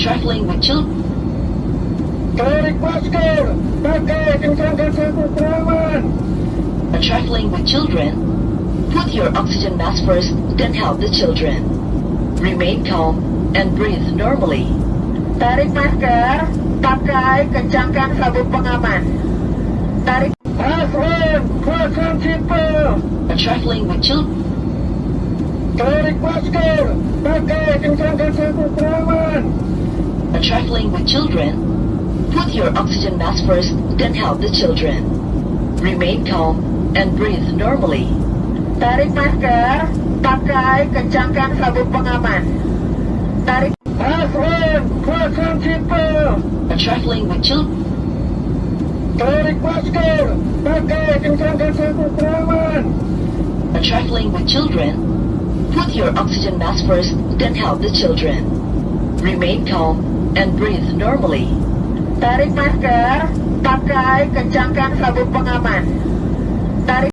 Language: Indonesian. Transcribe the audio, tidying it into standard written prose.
Traveling with children. Tarik masker, pakai kencangkan sabuk pengaman. Traveling with children. Put your oxygen mask first, then help the children. Remain calm and breathe normally. Tarik masker, pakai kencangkan sabuk pengaman. Tarik masker, pasang sipil. Traveling with children. Tarik masker, pakai kencangkan sabuk pengaman. Traveling with children. Put your oxygen mask first, then help the children. Remain calm and breathe normally. Tarik masker, pakai kencangkan sabuk pengaman. Tarik masker, pasang sipil. Traveling with children. Tarik masker, pakai kencangkan sabuk pengaman. Traveling with children. Put your oxygen mask first, then help the children. Remain calm and breathe normally. Tarik masker, pakai kencangkan sabuk pengaman. Tarik